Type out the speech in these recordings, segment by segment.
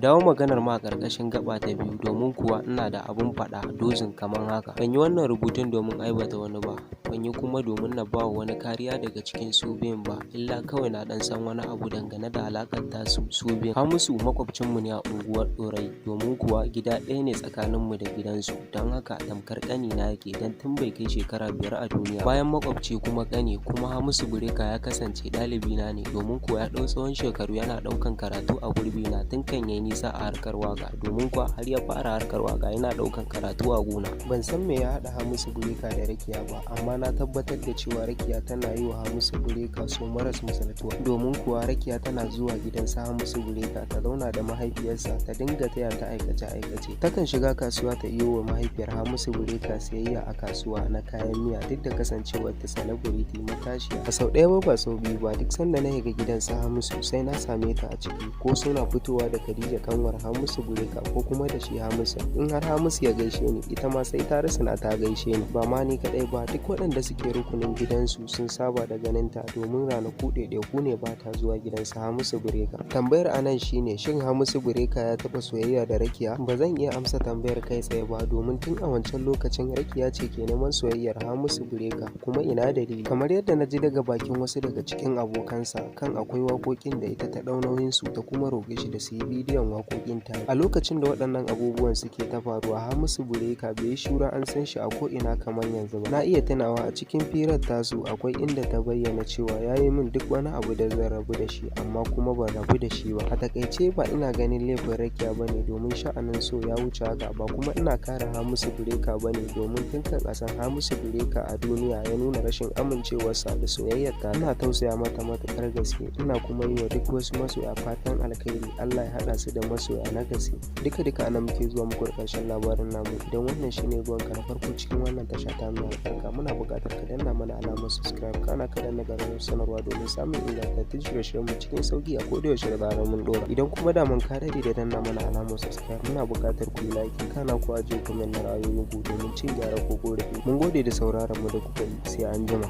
Dawo maganar ma a ƙarƙashin gaba ta biyu domin kuwa ina da abun faɗa dozin kamar haka. Ban yi wannan rubutun domin aibata wani ba, ban yi kuma domin na ba wa wani kariya daga cikin su biyun ba, illa kawai na ɗan san wani abu dangane da alaƙar tasu su biyun. Hamisu makwabcinmu ne a unguwar Ɗorayi, domin kuwa gida ɗaya ne tsakaninmu da gidansu, don haka tamkar ƙanina yake don tun bai kai shekara 5 a duniya. Bayan makwabci kuma ƙani, kuma Hamisu Bureka ya kasance ɗalibina ne, domin kuwa ya ɗau tsawon shekaru yana ɗaukan karatu a gurbina tun kan yayi nisa a harkar waka, domin kuwa har ya fara harkar waka yana ɗaukan karatu a gona. Ban san me ya haɗa Hamisu Bureka da Rakiya ba, amma na tabbatar da cewa Rakiya tana yi wa Hamisu Bureka so maras misaltuwa, domin kuwa Rakiya tana zuwa gidansa Hamisu Bureka ta zauna da mahaifiyarsa ta dinga taya ta aikace-aikace. Takan shiga kasuwa ta iyo wa mahaifiyar Hamisu Bureka sayayya a kasuwa na kayan miya, duk da kasancewar ta celebrity matashiya. A sau ɗaya ba sau biyu ba, duk sanda na shiga gidansa Hamisu sai na same ta a ciki, ko suna fitowa da Khadija kanwar Hamisu Bureka ko kuma da shi Hamisu. In har Hamisu ya gaishe ni, ita ma sai ta rusuna ta gaishe ni. Ba ma ni kaɗai ba, duk waɗanda suke rukunin gidansu sun saba da ganin ta, domin ranaku ɗaiɗaiku ne ba ta zuwa gidansa Hamisu Bureka. Tambayar anan shine, shin Hamisu Bureka ya taɓa soyayya da Rakiya? Ba zan iya amsa tambayar kai tsaye ba, domin tun a wancan lokacin Rakiya ce ke neman soyayyar Hamisu Bureka, kuma ina dalili. Kamar yadda na ji daga bakin wasu daga cikin abokansa kan akwai waƙoƙin da ita ta ɗau nauyinsu ta kuma roƙe shi da su yi bidiyon waƙoƙin ta. A lokacin da waɗannan abubuwan suke ta faruwa, Hamisu Bureka bai yi shura an san shi a ko'ina kamar yanzu ba. Na iya tunawa a cikin firar tasu akwai inda ta bayyana cewa ya yi min duk wani abu da zan rabu da shi, amma kuma ban rabu da shi ba. A takaice ba ina ganin laifin Rakiya ba ne, domin sha'anin so ya wuce haka, ba kuma ina kare Hamisu Bureka ba ne, domin tun kan a san Hamisu Bureka a duniya ya nuna rashin amincewarsa da soyayyar ta. Ina tausaya mata matuƙar gaske, ina kuma yi wa duk wasu masoya fatan alkhairi, Allah ya haɗa su da masoya na gaske. Duka ana muke zuwa muku da ƙarshen labarin namu. Idan wannan shine zuwanka na farko cikin wannan tasha ta mai albarka, muna buƙatar ka danna mana alamar subscribe, kana ka danna ƙararrawar sanarwa domin samun ingantattun shirye-shiryen mu cikin sauki a kodayaushe da zarar mun ɗora. Idan kuma da mun ka daɗe da danna mana alamar subscribe, muna buƙatar ku yi like, kana ku ajiye comment na ra'ayoyinku domin cin gyara ko ƙorafi. Mun gode da sauraron mu da kuka yi, sai an jima.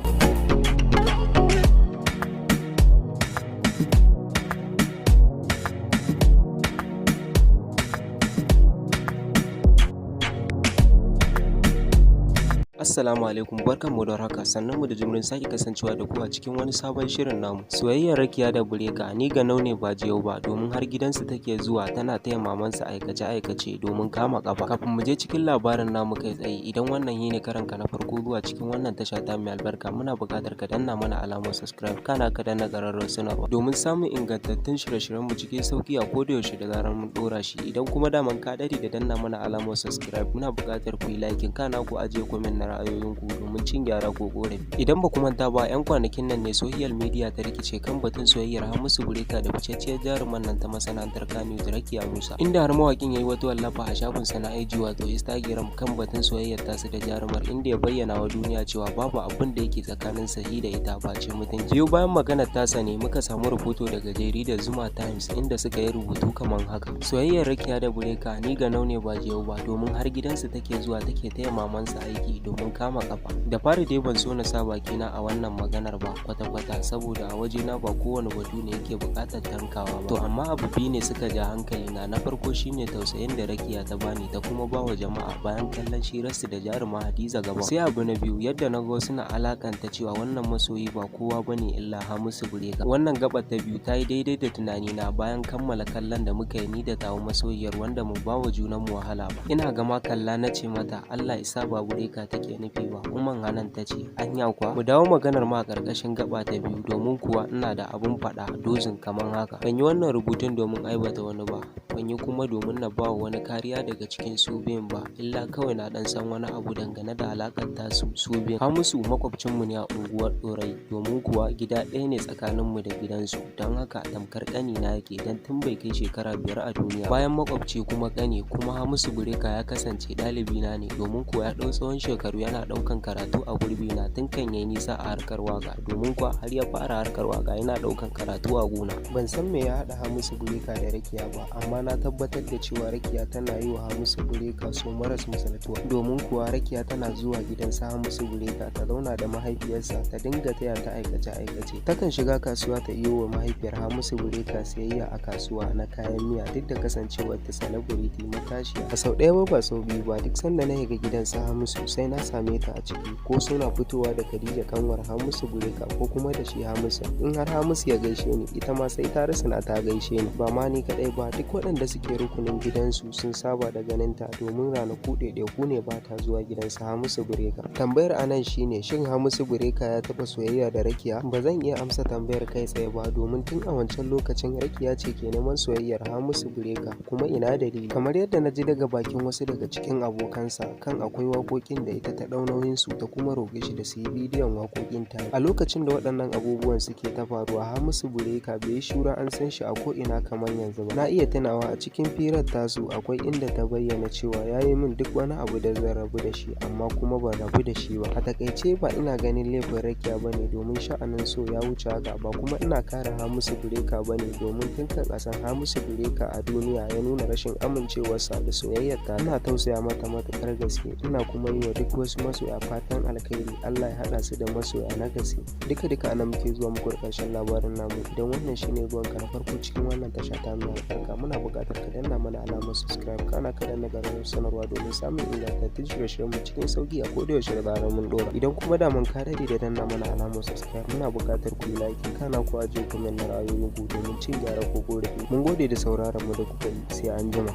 Assalamu alaikum, barkanmu da haka, sannunmu da jimirin sake kasancewa da ku a cikin wani sabon shirin namu. Soyayyar Rakiya da Bureka ni ga nau ne ba jiyau ba, domin har gidansu take zuwa tana taya mamansa aikace-aikace domin kama kafa. Kafin mu je cikin labarin namu kai tsaye, idan wannan yi ne karanka na farko zuwa cikin wannan tasha ta mai albarka, muna buƙatar ka danna mana alamar subscribe, kana ka danna ƙararrawar sanarwa domin samun ingantattun shirye-shiryen mu cikin sauki a kodayaushe da zarar mun ɗora shi. Idan kuma daman ka daɗe da danna mana alamar subscribe, muna buƙatar ku yi like, kana ku ajiye comment na ra'ayoyinku domin cin gyara ko korafi. Idan ba ku manta ba, 'yan kwanakin nan ne social media ta rikice kan batun soyayyar Hamisu Bureka da ficecciyar jaruman nan ta masana'antar Kannywood Rakiya Musa, inda har mawakin yayi wata wallafa a shafin sa na IG wato Instagram kan batun soyayyar tasu da jarumar, inda ya bayyana wa duniya cewa babu abin da yake tsakanin sahi da ita face mutunci. Biyo bayan maganar tasa ne muka samu rahoto daga jaridar Zuma Times, inda suka yi rubutu kamar haka: soyayyar Rakiya da Bureka ni ga nau ne ba jiyau ba, domin har gidansu take zuwa take taya mamansa aiki domin kama kafa. Da fari dai ban so na sa bakina a wannan maganar ba kwata-kwata, saboda a wajena ba kowane batu ne yake buƙatar tankawa ba. To amma abu biyu ne suka ja hankali na farko shine tausayin da Rakiya ta bani ta kuma ba wa jama'a bayan kallon shirarsu da jaruma Hadiza Gabon. Sai abu na biyu, yadda na ga wasu na alakanta cewa wannan masoyi ba kowa bane illa Hamisu Bureka. Wannan gabar ta biyu ta yi daidai da tunanina bayan kammala kallon da muka yi ni da tawo masoyiyar, wanda mu ba wa junanmu wahala ba. Ina gama kalla na ce mata Allah isa ba Bureka take nufi ba. Umman Hanan ta ce anya kuwa. Mu dawo maganar ma a ƙarƙashin gaba ta biyu, domin kuwa ina da abun faɗa dozin kamar haka. Ban yi wannan rubutun domin aibata wani ba, ban yi kuma domin na ba wa wani kariya daga cikin su biyun ba, illa kawai na ɗan san wani abu dangane da alaƙar tasu su biyun. Hamisu makwabcinmu ne a unguwar Ɗorayi, domin kuwa gida ɗaya ne tsakaninmu da gidansu, don haka tamkar ƙanina yake don tun bai kai shekara 5 a duniya. Bayan makwabci kuma ƙani, kuma Hamisu Bureka ya kasance ɗalibina ne, domin kuwa ya ɗau tsawon shekaru yana ɗaukan karatu a gurbina tun kan yayi nisa a harkar waka, domin kuwa har ya fara harkar waka yana ɗaukan karatu a gona. Ban san me ya haɗa Hamisu Bureka da Rakiya ba, amma na tabbatar da cewa Rakiya tana yi wa Hamisu Bureka so maras misaltuwa, domin kuwa Rakiya tana zuwa gidan su Hamisu Bureka ta zauna da mahaifiyarsa ta dinga taya ta aikace-aikace. Takan shiga kasuwa ta iyo wa mahaifiyar Hamisu Bureka siyayya a kasuwa na kayan miya, duk da kasancewar ta celebrity matashiya. A sau ɗaya ba sau biyu ba, duk sanda na shiga gidan su Hamisu sai na same ta a ciki, ko suna fitowa da Khadija kanwar Hamisu Bureka ko kuma da shi Hamisu. In har Hamisu ya gaishe ni, ita ma sai ta rusuna ta gaishe ni. Ba ma ni kaɗai ba, duk waɗanda suke rukunin gidansu sun saba da ganin ta, domin ranaku ɗaiɗaiku ne ba ta zuwa gidan su Hamisu Bureka. Tambayar a nan shine, shin Hamisu Bureka ya taɓa soyayya da Rakiya? Ba zan iya amsa tambayar kai tsaye ba, domin tun a wancan lokacin Rakiya ce ke neman soyayyar Hamisu Bureka, kuma ina dalili. Kamar yadda na ji daga bakin wasu daga cikin abokansa kan akwai waƙoƙin da ita ta ɗau nauyinsu ta kuma roƙe shi da su yi bidiyon waƙoƙin ta. A lokacin da waɗannan abubuwan suke ta faruwa, Hamisu Bureka bai yi shura an san shi a ko'ina kamar yanzu ba. Na iya tunawa a cikin firar tasu akwai inda ta bayyana cewa ya yi min duk wani abu da zan rabu da shi, amma kuma ban rabu da shi ba. A takaice ba ina ganin laifin Rakiya ba ne, domin sha'anin so ya wuce haka, ba kuma ina kare Hamisu Bureka ba ne, domin tun kan a san Hamisu Bureka a duniya ya nuna rashin amincewarsa da soyayyar ta. Ina tausaya mata matuƙar gaske, ina kuma yi wa duk wasu masoya fatan alkhairi, Allah ya haɗa su da masoya na gaske. Duka ana muke zuwa muku da ƙarshen labarin namu. Idan wannan shine ruwanka na farko cikin wannan tasha ta mai albarka, muna buƙatar ka danna mana alamar subscribe, kana ka danna ƙararrawar sanarwa domin samun ingantattun shirye-shiryen mu cikin sauki a kodayaushe da zarar mun ɗora. Idan kuma da mun ka daɗe da danna mana alamar subscribe, muna buƙatar ku yi like, kana ku ajiye comment na ra'ayoyin ku domin cin gyara ko ƙorafi. Mun gode da sauraron mu da kuka yi, sai an jima.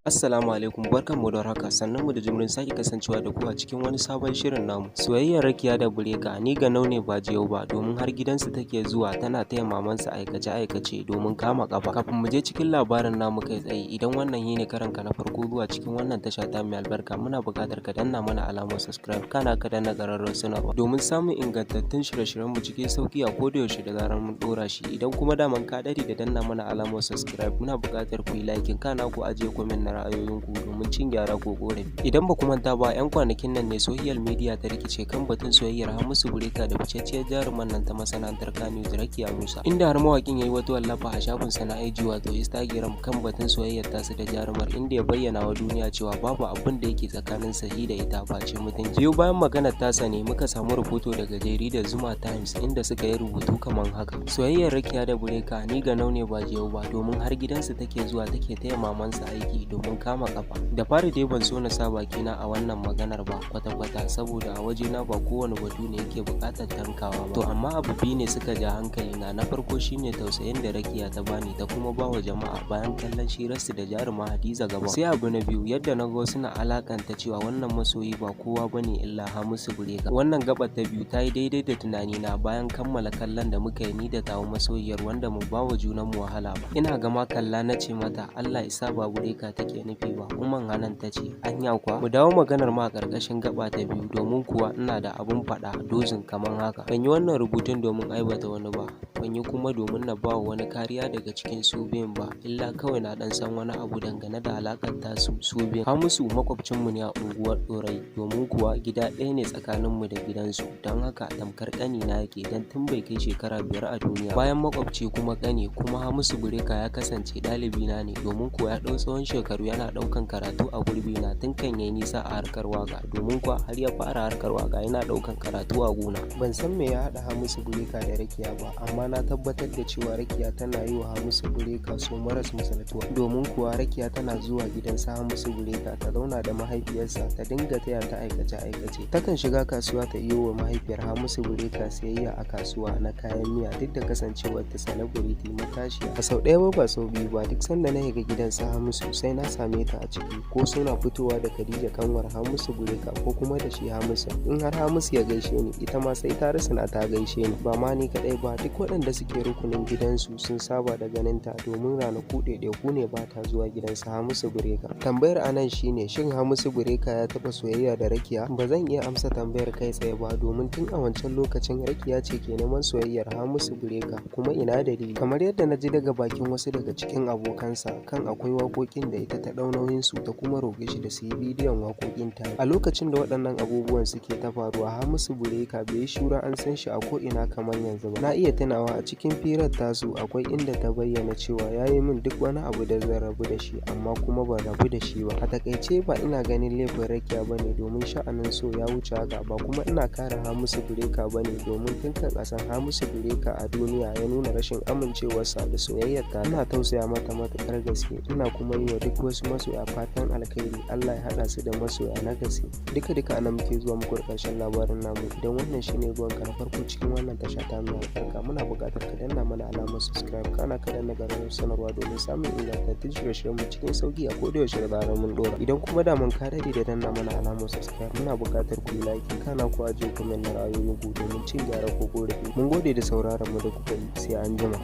Assalamu alaikum, barkanmu da warhaka, sannunmu da jimirin sake kasancewa da ku a cikin wani sabon shirin namu. Soyayyar Rakiya da Bureka ni ga nau ne ba jiyau ba, domin har gidansu take zuwa tana taya mamansa aikace-aikace domin kama kafa. Kafin mu je cikin labarin namu kai tsaye, idan wannan yine karanka na farko zuwa cikin wannan tasha ta mai albarka, muna buƙatar ka danna mana alamar subscribe, kana ka danna ƙararrawar sanarwa domin samun ingantattun shirye-shiryen mu cikin sauki a kodayaushe da zarar mun ɗora shi. Idan kuma daman ka daɗe da danna mana alamar subscribe, muna buƙatar ku yi like, kana ku ajiye comment na ra'ayoyinku domin cin gyara ko ƙorafi. Idan ba ku manta ba, 'yan kwanakin nan ne social media ta rikice kan batun soyayyar Hamisu Bureka da ficecciyar jaruman nan ta masana'antar Kannywood Rakiya Musa, inda har mawaƙin ya yi wata wallafa a shafinsa na IG wato Instagram kan batun soyayyar tasu da jarumar, inda ya bayyana wa duniya cewa babu abin da yake tsakanin sahi da ita face mutunci. Biyu bayan maganar tasa ne muka samu rahoto daga jaridar Zuma Times, inda suka yi rubutu kamar haka: soyayyar Rakiya da Bureka ni ga nau ne ba jiyau ba, domin har gidansu take zuwa take taya mamansa aiki domin kama kafa. Da fari dai ban so na sa bakina a wannan maganar ba kwata-kwata, saboda a wajena ba kowane batu ne yake buƙatar tankawa ba. To amma abu biyu ne suka ja hankali na farko shine tausayin da Rakiya ta bani ta kuma bawa jama'a bayan kallon shirarsu da jaruma Hadiza Gabon. Sai abu na biyu, yadda na ga wasu na alakanta cewa wannan masoyi ba kowa bane illa Hamisu Bureka. Wannan gabar ta biyu ta yi daidai da tunanina bayan kammala kallon da muka yi ni da tawo masoyiyar, wanda mu bawa junanmu wahala ba. Ina gama kalla na ce mata Allah isa ba Bureka take nufi ba. Umman Hanan ta ce anya kuwa. Mu dawo maganar ma a ƙarƙashin gaba ta biyu, domin kuwa ina da abun faɗa dozin kamar haka. Ban yi wannan rubutun domin aibata wani ba, ban yi kuma domin na bawa wani kariya daga cikin su biyun ba, illa kawai na dan san wani abu dangane da alakar tasu su biyun. Hamisu makwabcinmu ne a unguwar Ɗorayi, domin kuwa gida ɗaya ne tsakaninmu da gidansu, don haka tamkar ƙani na yake, dan tun bai kai shekara 5 a duniya. Bayan makwabci kuma ƙani, kuma Hamisu Bureka ya kasance ɗalibi na ne, domin kuwa ya ɗau tsawon shekaru yana ɗaukan karatu a gurbi na tun kan yayi nisa a harkar waka, domin kuwa har ya fara harkar waka yana ɗaukan karatu a gona. Ban san me ya haɗa Hamisu Bureka da Rakiya ba, amma na tabbatar da cewa Rakiya tana yi wa Hamisu Bureka so maras misaltuwa, domin kuwa Rakiya tana zuwa gidan su Hamisu Bureka ta zauna da mahaifiyarsa ta dinga taya ta aikace-aikace. Takan shiga kasuwa ta iyo wa mahaifiyar Hamisu Bureka siyayya a kasuwa na kayan miya, duk da kasancewar ta celebrity matashiya. A sau ɗaya ba sau biyu ba, duk sanda na shiga gidan su Hamisu sai na same ta a ciki, ko suna fitowa da Khadija kanwar Hamisu Bureka ko kuma da shi Hamisu. In har Hamisu ya gaishe ni, ita ma sai ta rusuna ta gaishe ni. Ba ma ni kaɗai ba, duk waɗanda suke rukunin gidansu sun saba da ganin ta, domin ranaku ɗaiɗaiku ne ba ta zuwa gidan su Hamisu Bureka. Tambayar a nan shine, shin Hamisu Bureka ya taɓa soyayya da Rakiya? Ba zan iya amsa tambayar kai tsaye ba, domin tun a wancan lokacin Rakiya ce ke neman soyayyar Hamisu Bureka, kuma ina dalili. Kamar yadda na ji daga bakin wasu daga cikin abokansa kan akwai waƙoƙin da ita ta ɗau nauyinsu ta kuma roƙe shi da su yi bidiyon waƙoƙin tare. A lokacin da waɗannan abubuwan suke ta faruwa, Hamisu Breaker bai yi shura an san shi a ko'ina kamar yanzu ba. Na iya tunawa a cikin firar tasu akwai inda ta bayyana cewa ya yi min duk wani abu da zan rabu da shi, amma kuma ban rabu da shi ba. A takaice ba ina ganin laifin Rakiya ba ne, domin sha'anin so ya wuce haka, ba kuma ina kare Hamisu Breaker ba ne, domin tun kan a san Hamisu Breaker a duniya ya nuna rashin amincewarsa da soyayyarta. Ina tausaya mata matuƙar gaske, ina kuma yi wa duk wasu masoya fatan alkhairi. Allah ya haɗa su da masoya na gaske. Duka ana muke zuwa muku da ƙarshen labarin namu. Idan wannan shine zuwanka na farko cikin wannan tasha ta mai albarka, muna buƙatar ka danna mana alamar subscribe, kana ka danna ƙararrawar sanarwa domin samun ingantattun shirye-shiryen mu cikin sauki a kodayaushe da zarar mun ɗora. Idan kuma da mun ka daɗe da danna mana alamar subscribe, muna buƙatar ku yi like, kana ku ajiye comment na ra'ayoyinku domin cin gyara ko ƙorafi. Mun gode da sauraron mu da kuka yi, sai anjima.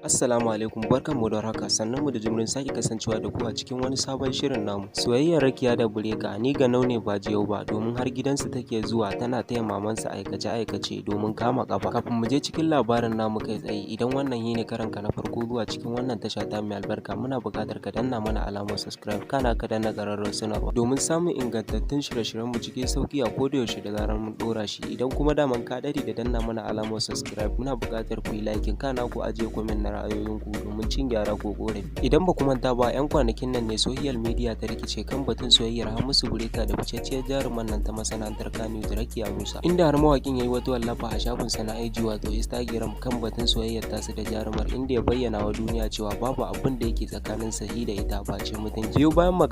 Assalamu alaikum, barkanmu da haka, sannan mu da jimirin sake kasancewa da ku a cikin wani sabon shirin namu. Soyayyar Rakiya da Breaker ni ga ne ba jiyau ba, domin har gidansu take zuwa tana taya mamansa aikace domin kama kafa. Kafin mu je cikin labarin namu kai tsaye, idan wannan shine karanka na farko zuwa cikin wannan tasha ta mai albarka, muna buƙatar ka danna mana alamar subscribe, kana ka danna ƙararrawar sanarwa domin samun ingantattun shirye-shiryen mu cikin sauki a kodayaushe da zarar mun ɗora shi. Idan kuma daman ka dade da danna mana alamar subscribe, muna buƙatar ku yi like, kana ku ajiye comment na ra'ayoyinku domin cin gyara ko ƙorafi. Idan ba ku manta ba, 'yan kwanakin nan ne social media ta rikice kan batun soyayyar Hamisu Breaker da ficecciyar jaruman nan ta masana'antar Kannywood Rakiya Musa, inda har mawaƙin ya yi wata wallafa a shafin sa na IG wato Instagram kan batun soyayyar tasu da jarumar, inda ya bayyana wa duniya cewa babu abin da yake tsakanin sa da ita face mutunci. Biyo bayan magana